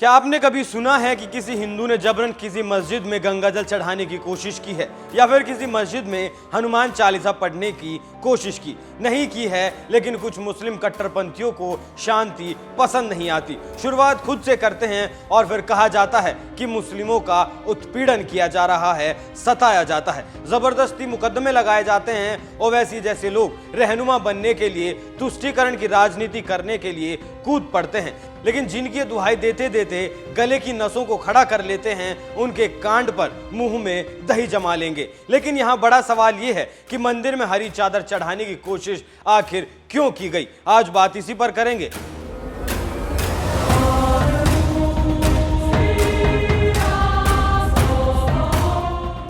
क्या आपने कभी सुना है कि किसी हिंदू ने जबरन किसी मस्जिद में गंगा जल चढ़ाने की कोशिश की है या फिर किसी मस्जिद में हनुमान चालीसा पढ़ने की कोशिश की? नहीं की है, लेकिन कुछ मुस्लिम कट्टरपंथियों को शांति पसंद नहीं आती। शुरुआत खुद से करते हैं और फिर कहा जाता है कि मुस्लिमों का उत्पीड़न किया जा रहा है, सताया जाता है, जबरदस्ती मुकदमे लगाए जाते हैं। ओवैसी जैसे लोग रहनुमा बनने के लिए, तुष्टीकरण की राजनीति करने के लिए कूद पड़ते हैं, लेकिन जिनकी दुहाई देते देते गले की नसों को खड़ा कर लेते हैं, उनके कांड पर मुंह में दही जमा लेंगे। लेकिन यहाँ बड़ा सवाल यह है कि मंदिर में हरी चादर चढ़ाने की कोशिश आखिर क्यों की गई? आज बात इसी पर करेंगे।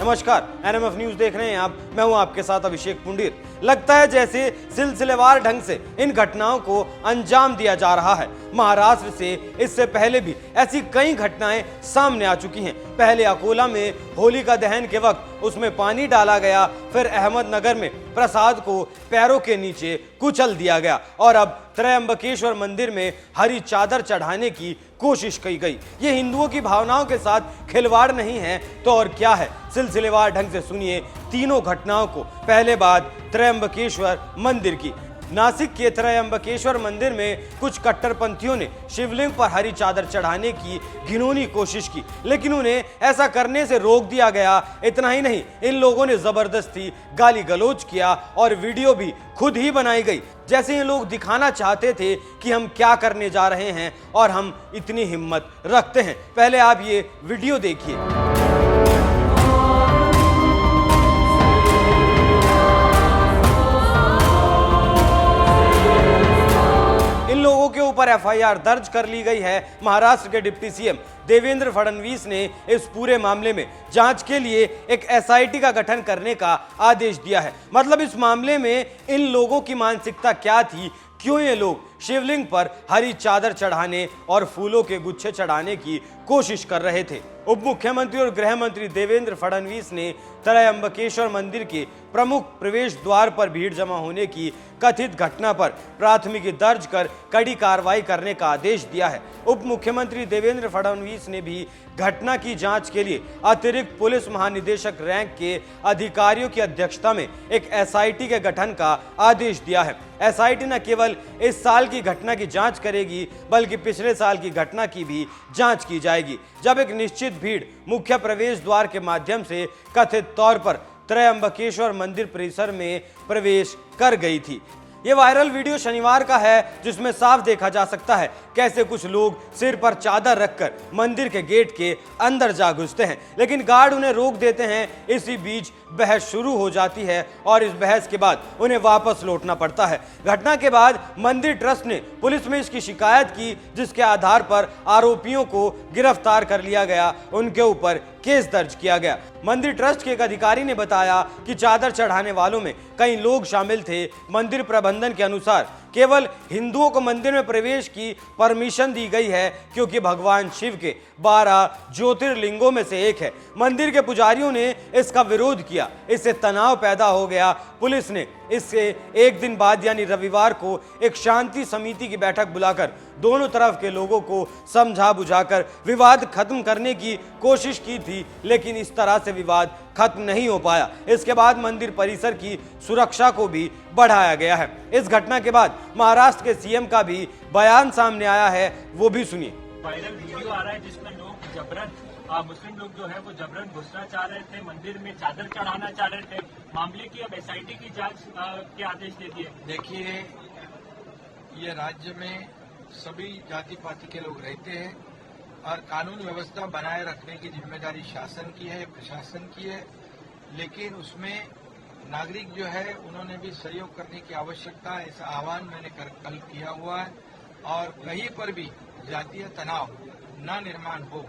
नमस्कार, एनएमएफ न्यूज देख रहे हैं आप। मैं हूं आपके साथ अभिषेक पुंडीर। लगता है जैसे सिलसिलेवार ढंग से इन घटनाओं को अंजाम दिया जा रहा है। महाराष्ट्र से इससे पहले भी ऐसी कई घटनाएं सामने आ चुकी हैं। पहले अकोला में होलिका दहन के वक्त उसमें पानी डाला गया, फिर अहमदनगर में प्रसाद को पैरों के नीचे कुचल दिया गया और अब त्रयंबकेश्वर मंदिर में हरी चादर चढ़ाने की कोशिश की गई। ये हिंदुओं की भावनाओं के साथ खिलवाड़ नहीं है तो और क्या है? सिलसिलेवार ढंग से सुनिए तीनों घटनाओं को। पहले बात त्रयंबकेश्वर मंदिर की। नासिक के त्रयंबकेश्वर मंदिर में कुछ कट्टरपंथियों ने शिवलिंग पर हरी चादर चढ़ाने की घिनौनी कोशिश की, लेकिन उन्हें ऐसा करने से रोक दिया गया। इतना ही नहीं, इन लोगों ने जबरदस्ती गाली गलौज किया और वीडियो भी खुद ही बनाई गई, जैसे ये लोग दिखाना चाहते थे कि हम क्या करने जा रहे हैं और हम इतनी हिम्मत रखते हैं। पहले आप ये वीडियो देखिए। लोगों के ऊपर एफआईआर दर्ज कर ली गई है। महाराष्ट्र के डिप्टी सीएम देवेंद्र फडणवीस ने इस पूरे मामले में जांच के लिए एक एसआईटी का गठन करने का आदेश दिया है। मतलब इस मामले में इन लोगों की मानसिकता क्या थी, क्यों ये लोग शिवलिंग पर हरी चादर चढ़ाने और फूलों के गुच्छे चढ़ाने की कोशिश कर रहे थे। उप मुख्यमंत्री और गृह मंत्री देवेंद्र फडणवीस ने त्रयंबकेश्वर मंदिर के प्रमुख प्रवेश द्वार पर भीड़ जमा होने की कथित घटना पर प्राथमिकी दर्ज कर कड़ी कार्रवाई करने का आदेश दिया है। उप मुख्यमंत्री देवेंद्र फडणवीस ने भी घटना की जांच के लिए अतिरिक्त पुलिस महानिदेशक रैंक के अधिकारियों की अध्यक्षता में एक एसआईटी के गठन का आदेश दिया है। एसआईटी न केवल इस साल की घटना की जांच करेगी, बल्कि पिछले साल की घटना की भी जांच की जाएगी, जब एक निश्चित भीड़ मुख्य प्रवेश द्वार के माध्यम से कथित तौर पर त्रयंबकेश्वर मंदिर परिसर में प्रवेश कर गई थी। ये वायरल वीडियो शनिवार का है, जिसमें साफ देखा जा सकता है कैसे कुछ लोग सिर पर चादर रखकर मंदिर के गेट के अंदर जा घुसते हैं, लेकिन गार्ड उन्हें रोक देते हैं। इसी बीच बहस शुरू हो जाती है और इस बहस के बाद उन्हें वापस लौटना पड़ता है। घटना के बाद मंदिर ट्रस्ट ने पुलिस में इसकी शिकायत की, जिसके आधार पर आरोपियों को गिरफ्तार कर लिया गया, उनके ऊपर केस दर्ज किया गया। मंदिर ट्रस्ट के एक अधिकारी ने बताया कि चादर चढ़ाने वालों में कई लोग शामिल थे। मंदिर प्रबंधन के अनुसार केवल हिंदुओं को मंदिर में प्रवेश की परमिशन दी गई है, क्योंकि भगवान शिव के 12 ज्योतिर्लिंगों में से एक है। मंदिर के पुजारियों ने इसका विरोध किया, इससे तनाव पैदा हो गया। पुलिस ने इससे एक दिन बाद यानी रविवार को एक शांति समिति की बैठक बुलाकर दोनों तरफ के लोगों को समझा बुझाकर विवाद खत्म करने की कोशिश की थी, लेकिन इस तरह से विवाद खत्म नहीं हो पाया। इसके बाद मंदिर परिसर की सुरक्षा को भी बढ़ाया गया है। इस घटना के बाद महाराष्ट्र के सीएम का भी बयान सामने आया है, वो भी सुनिए। वायरल वीडियो आ रहा है जिसमें लोग जबरन मुस्लिम लोग जो है वो जबरन घुसना चाह रहे थे, मंदिर में चादर चढ़ाना चाह रहे थे। मामले की अब एसआईटी की जांच के आदेश दे दिए। देखिए, ये राज्य में सभी जाति पाति के लोग रहते हैं और कानून व्यवस्था बनाए रखने की जिम्मेदारी शासन की है, प्रशासन की है, लेकिन उसमें नागरिक जो है उन्होंने भी सहयोग करने की आवश्यकता है। ऐसा आह्वान मैंने कल किया हुआ है और कहीं पर भी जातीय तनाव न निर्माण हो,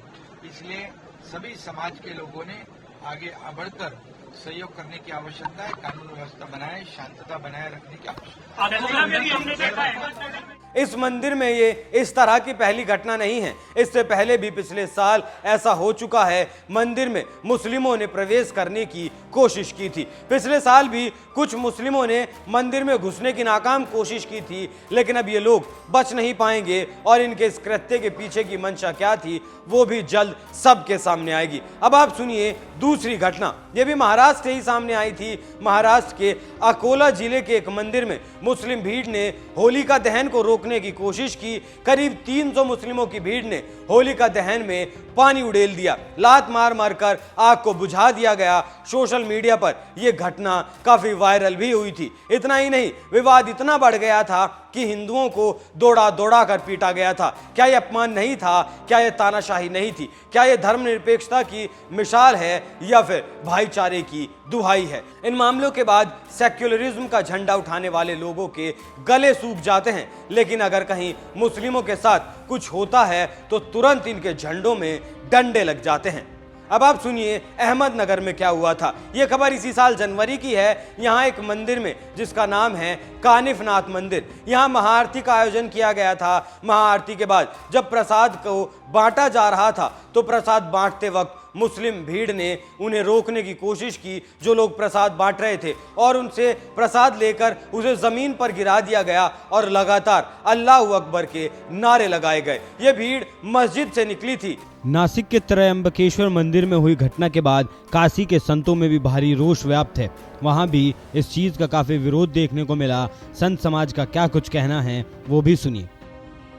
इसलिए सभी समाज के लोगों ने आगे बढ़कर सहयोग करने की आवश्यकता है। कानून व्यवस्था बनाए, शांतता बनाए रखने की आवश्यकता है। इस मंदिर में ये इस तरह की पहली घटना नहीं है। इससे पहले भी पिछले साल ऐसा हो चुका है। मंदिर में मुस्लिमों ने प्रवेश करने की कोशिश की थी। पिछले साल भी कुछ मुस्लिमों ने मंदिर में घुसने की नाकाम कोशिश की थी, लेकिन अब ये लोग बच नहीं पाएंगे और इनके इस कृत्य के पीछे की मंशा क्या थी वो भी जल्द सबके सामने आएगी। अब आप सुनिए दूसरी घटना। ये भी महाराष्ट्र से ही सामने आई थी। महाराष्ट्र के अकोला जिले के एक मंदिर में मुस्लिम भीड़ ने होलिका दहन को रोकने की कोशिश की। करीब 300 मुस्लिमों की भीड़ ने होलिका दहन में पानी उड़ेल दिया। लात मार मारकर आग को बुझा दिया गया। सोशल मीडिया पर यह घटना काफी वायरल भी हुई थी। इतना ही नहीं, विवाद इतना बढ़ गया था कि हिंदुओं को दौड़ा दौड़ा कर पीटा गया था। क्या यह अपमान नहीं था? क्या यह तानाशाही नहीं थी? क्या यह धर्मनिरपेक्षता की मिसाल है या फिर भाईचारे की दुहाई है? इन मामलों के बाद सेक्युलरिज्म का झंडा उठाने वाले लोगों के गले सूख जाते हैं, लेकिन अगर कहीं मुस्लिमों के साथ कुछ होता है तो तुरंत इनके झंडों में डंडे लग जाते हैं। अब आप सुनिए अहमदनगर में क्या हुआ था। यह खबर इसी साल जनवरी की है। यहाँ एक मंदिर में जिसका नाम है कानिफनाथ मंदिर, यहाँ महाआरती का आयोजन किया गया था। महाआरती के बाद जब प्रसाद को बांटा जा रहा था तो प्रसाद बांटते वक्त मुस्लिम भीड़ ने उन्हें रोकने की कोशिश की, जो लोग प्रसाद बांट रहे थे, और उनसे प्रसाद लेकर उसे जमीन पर गिरा दिया गया और लगातार अल्लाहू अकबर के नारे लगाए गए। ये भीड़ मस्जिद से निकली थी। नासिक के त्रयंबकेश्वर मंदिर में हुई घटना के बाद काशी के संतों में भी भारी रोष व्याप्त है। वहां भी इस चीज का काफी विरोध देखने को मिला। संत समाज का क्या कुछ कहना है वो भी सुनिए।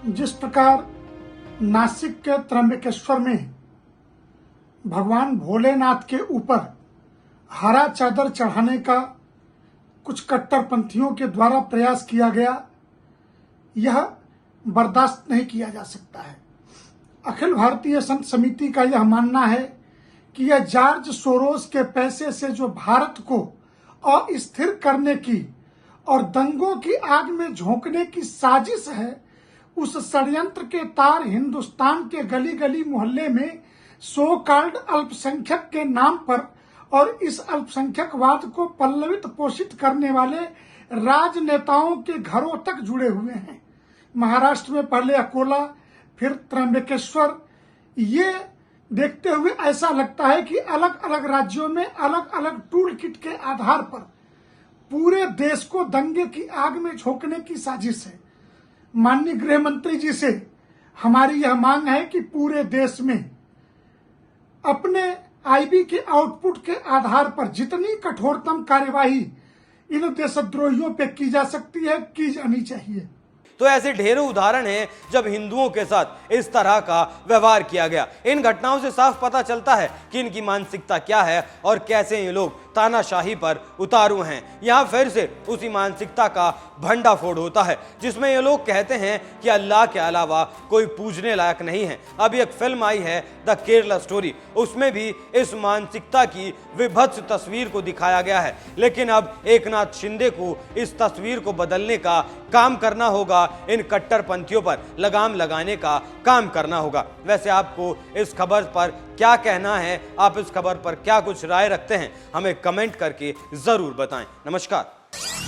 जिस प्रकार नासिक के त्रयंबकेश्वर में भगवान भोलेनाथ के ऊपर हरा चादर चढ़ाने का कुछ कट्टरपंथियों के द्वारा प्रयास किया गया, यह बर्दाश्त नहीं किया जा सकता है। अखिल भारतीय संत समिति का यह मानना है कि यह जॉर्ज सोरोस के पैसे से जो भारत को अस्थिर करने की और दंगों की आग में झोंकने की साजिश है, उस षड्यंत्र के तार हिंदुस्तान के गली गली मोहल्ले में सो कॉल्ड अल्पसंख्यक के नाम पर और इस अल्पसंख्यकवाद को पल्लवित पोषित करने वाले राजनेताओं के घरों तक जुड़े हुए हैं। महाराष्ट्र में पहले अकोला, फिर त्रयंबकेश्वर। ये देखते हुए ऐसा लगता है कि अलग अलग राज्यों में अलग अलग टूल किट के आधार पर पूरे देश को दंगे की आग में झोंकने की साजिश है। माननीय गृह मंत्री जी से हमारी यह मांग है कि पूरे देश में अपने आईबी के आउटपुट के आधार पर जितनी कठोरतम कार्यवाही इन देशद्रोहियों पे की जा सकती है, की जानी चाहिए। तो ऐसे ढेरों उदाहरण हैं जब हिंदुओं के साथ इस तरह का व्यवहार किया गया। इन घटनाओं से साफ पता चलता है कि इनकी मानसिकता क्या है और कैसे ये लोग तानाशाही पर उतारू हैं। यहाँ फिर से उसी मानसिकता का भंडाफोड़ होता है जिसमें ये लोग कहते हैं कि अल्लाह के अलावा कोई पूजने लायक नहीं है। अभी एक फिल्म आई है द केरला स्टोरी, उसमें भी इस मानसिकता की विभत्स तस्वीर को दिखाया गया है। लेकिन अब एकनाथ शिंदे को इस तस्वीर को बदलने का काम करना होगा, इन कट्टरपंथियों पर लगाम लगाने का काम करना होगा। वैसे आपको इस खबर पर क्या कहना है? आप इस खबर पर क्या कुछ राय रखते हैं? हमें कमेंट करके जरूर बताएं। नमस्कार।